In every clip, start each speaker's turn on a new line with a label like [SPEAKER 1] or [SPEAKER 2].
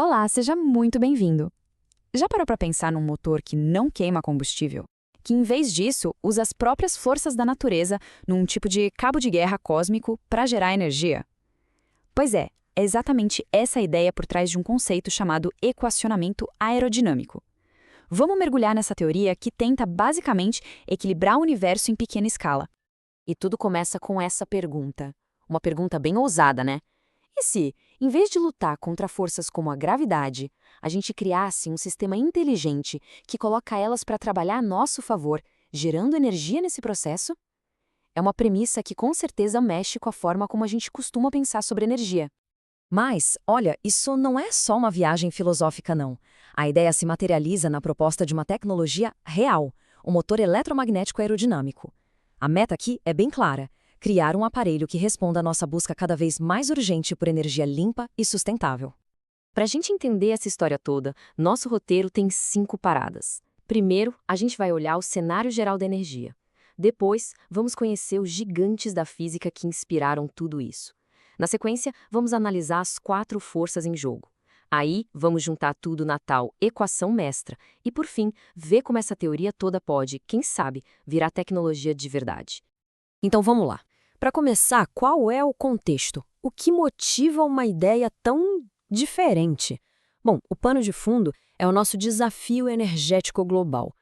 [SPEAKER 1] Olá, seja muito bem-vindo. Já parou para pensar num motor que não queima combustível? Que, em vez disso, usa as próprias forças da natureza num tipo de cabo de guerra cósmico para gerar energia? Pois é exatamente essa a ideia por trás de um conceito chamado equacionamento aerodinâmico. Vamos mergulhar nessa teoria que tenta, basicamente, equilibrar o universo em pequena escala.
[SPEAKER 2] E tudo começa com essa pergunta. Uma pergunta bem ousada, né? E se, em vez de lutar contra forças como a gravidade, a gente criasse um sistema inteligente que coloca elas para trabalhar a nosso favor, gerando energia nesse processo? É uma premissa que com certeza mexe com a forma como a gente costuma pensar sobre energia.
[SPEAKER 3] Mas, olha, isso não é só uma viagem filosófica, não. A ideia se materializa na proposta de uma tecnologia real, o motor eletromagnético aerodinâmico. A meta aqui é bem clara: criar um aparelho que responda à nossa busca cada vez mais urgente por energia limpa e sustentável.
[SPEAKER 2] Para a gente entender essa história toda, nosso roteiro tem 5 paradas. Primeiro, a gente vai olhar o cenário geral da energia. Depois, vamos conhecer os gigantes da física que inspiraram tudo isso. Na sequência, vamos analisar as 4 forças em jogo. Aí, vamos juntar tudo na tal equação mestra e, por fim, ver como essa teoria toda pode, quem sabe, virar tecnologia de verdade.
[SPEAKER 3] Então vamos lá. Para começar, qual é o contexto? O que motiva uma ideia tão diferente? Bom, o pano de fundo é o nosso desafio energético global.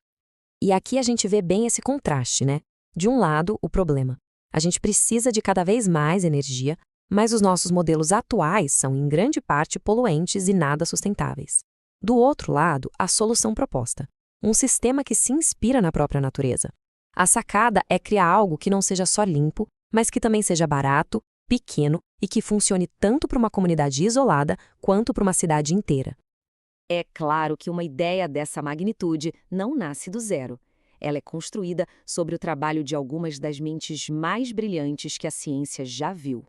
[SPEAKER 3] E aqui a gente vê bem esse contraste, né? De um lado, o problema. A gente precisa de cada vez mais energia, mas os nossos modelos atuais são, em grande parte, poluentes e nada sustentáveis. Do outro lado, a solução proposta. Um sistema que se inspira na própria natureza. A sacada é criar algo que não seja só limpo, mas que também seja barato, pequeno e que funcione tanto para uma comunidade isolada quanto para uma cidade inteira.
[SPEAKER 2] É claro que uma ideia dessa magnitude não nasce do zero. Ela é construída sobre o trabalho de algumas das mentes mais brilhantes que a ciência já viu.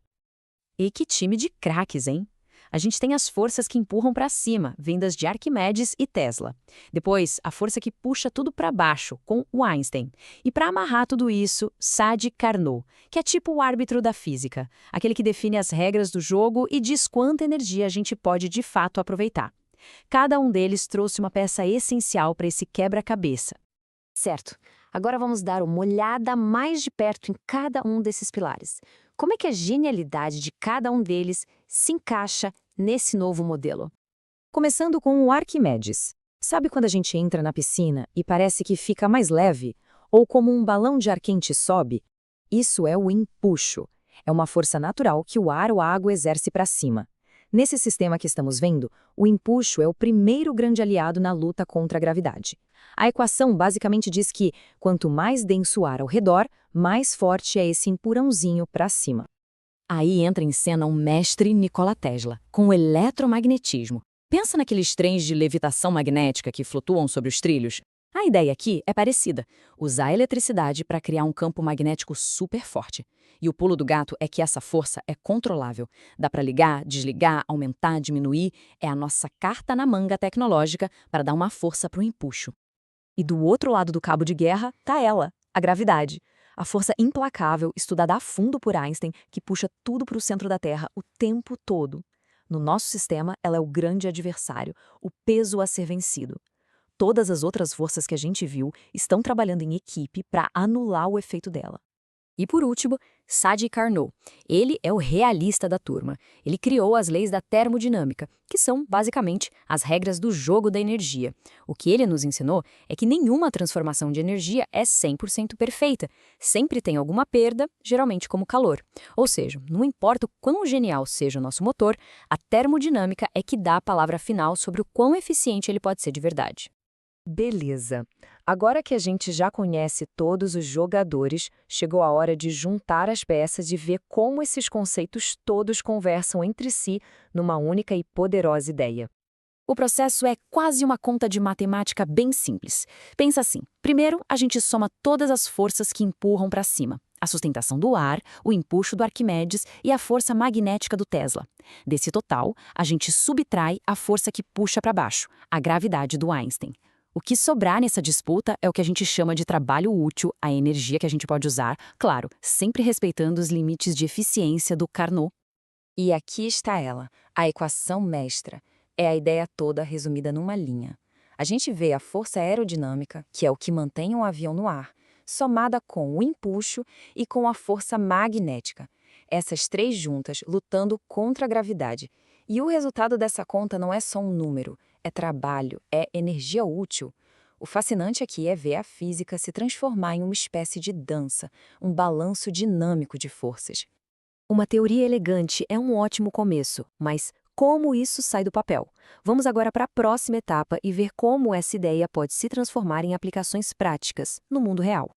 [SPEAKER 1] E que time de craques, hein? A gente tem as forças que empurram para cima, vindas de Arquimedes e Tesla. Depois, a força que puxa tudo para baixo, com o Einstein. E para amarrar tudo isso, Sadi Carnot, que é tipo o árbitro da física, aquele que define as regras do jogo e diz quanta energia a gente pode de fato aproveitar. Cada um deles trouxe uma peça essencial para esse quebra-cabeça.
[SPEAKER 2] Certo. Agora vamos dar uma olhada mais de perto em cada um desses pilares. Como é que a genialidade de cada um deles se encaixa nesse novo modelo?
[SPEAKER 3] Começando com o Arquimedes. Sabe quando a gente entra na piscina e parece que fica mais leve? Ou como um balão de ar quente sobe? Isso é o empuxo. É uma força natural que o ar ou a água exerce para cima. Nesse sistema que estamos vendo, o empuxo é o primeiro grande aliado na luta contra a gravidade. A equação basicamente diz que, quanto mais denso o ar ao redor, mais forte é esse empurrãozinho para cima.
[SPEAKER 2] Aí entra em cena um mestre Nikola Tesla, com o eletromagnetismo. Pensa naqueles trens de levitação magnética que flutuam sobre os trilhos? A ideia aqui é parecida: usar a eletricidade para criar um campo magnético super forte. E o pulo do gato é que essa força é controlável. Dá para ligar, desligar, aumentar, diminuir. É a nossa carta na manga tecnológica para dar uma força para o empuxo.
[SPEAKER 3] E do outro lado do cabo de guerra está ela, a gravidade. A força implacável, estudada a fundo por Einstein, que puxa tudo para o centro da Terra o tempo todo. No nosso sistema, ela é o grande adversário, o peso a ser vencido. Todas as outras forças que a gente viu estão trabalhando em equipe para anular o efeito dela.
[SPEAKER 2] E por último, Sadi Carnot. Ele é o realista da turma. Ele criou as leis da termodinâmica, que são, basicamente, as regras do jogo da energia. O que ele nos ensinou é que nenhuma transformação de energia é 100% perfeita. Sempre tem alguma perda, geralmente como calor. Ou seja, não importa o quão genial seja o nosso motor, a termodinâmica é que dá a palavra final sobre o quão eficiente ele pode ser de verdade.
[SPEAKER 3] Beleza. Agora que a gente já conhece todos os jogadores, chegou a hora de juntar as peças e ver como esses conceitos todos conversam entre si numa única e poderosa ideia.
[SPEAKER 2] O processo é quase uma conta de matemática bem simples. Pensa assim: primeiro, a gente soma todas as forças que empurram para cima. A sustentação do ar, o empuxo do Arquimedes e a força magnética do Tesla. Desse total, a gente subtrai a força que puxa para baixo, a gravidade do Einstein. O que sobrar nessa disputa é o que a gente chama de trabalho útil, a energia que a gente pode usar, claro, sempre respeitando os limites de eficiência do Carnot.
[SPEAKER 3] E aqui está ela, a equação mestra.
[SPEAKER 2] É a ideia toda resumida numa linha. A gente vê a força aerodinâmica, que é o que mantém um avião no ar, somada com o empuxo e com a força magnética. Essas três juntas lutando contra a gravidade. E o resultado dessa conta não é só um número, é trabalho, é energia útil. O fascinante aqui é ver a física se transformar em uma espécie de dança, um balanço dinâmico de forças.
[SPEAKER 3] Uma teoria elegante é um ótimo começo, mas como isso sai do papel? Vamos agora para a próxima etapa e ver como essa ideia pode se transformar em aplicações práticas no mundo real.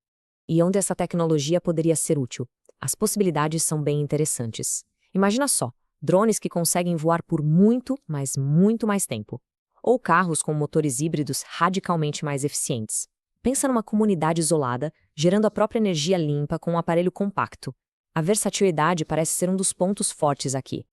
[SPEAKER 3] E onde essa tecnologia poderia ser útil? As possibilidades são bem interessantes. Imagina só, drones que conseguem voar por muito, mas muito mais tempo. Ou carros com motores híbridos radicalmente mais eficientes. Pensa numa comunidade isolada, gerando a própria energia limpa com um aparelho compacto. A versatilidade parece ser um dos pontos fortes aqui.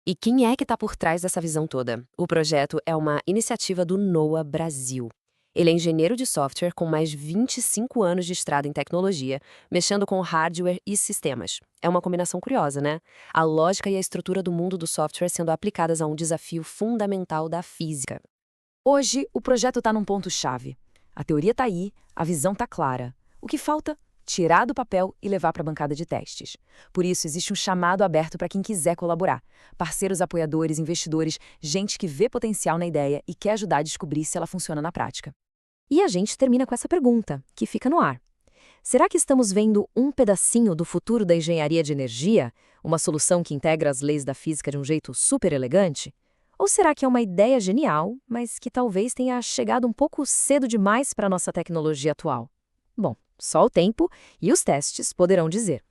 [SPEAKER 1] E quem é que está por trás dessa visão toda? O projeto é uma iniciativa do NOAA Brasil. Ele é engenheiro de software com mais de 25 anos de estrada em tecnologia, mexendo com hardware e sistemas. É uma combinação curiosa, né? A lógica e a estrutura do mundo do software sendo aplicadas a um desafio fundamental da física.
[SPEAKER 3] Hoje, o projeto está num ponto-chave. A teoria está aí, a visão está clara. O que falta? Tirar do papel e levar para a bancada de testes. Por isso, existe um chamado aberto para quem quiser colaborar. Parceiros, apoiadores, investidores, gente que vê potencial na ideia e quer ajudar a descobrir se ela funciona na prática. E a gente termina com essa pergunta, que fica no ar. Será que estamos vendo um pedacinho do futuro da engenharia de energia? Uma solução que integra as leis da física de um jeito super elegante? Ou será que é uma ideia genial, mas que talvez tenha chegado um pouco cedo demais para a nossa tecnologia atual? Bom, só o tempo e os testes poderão dizer.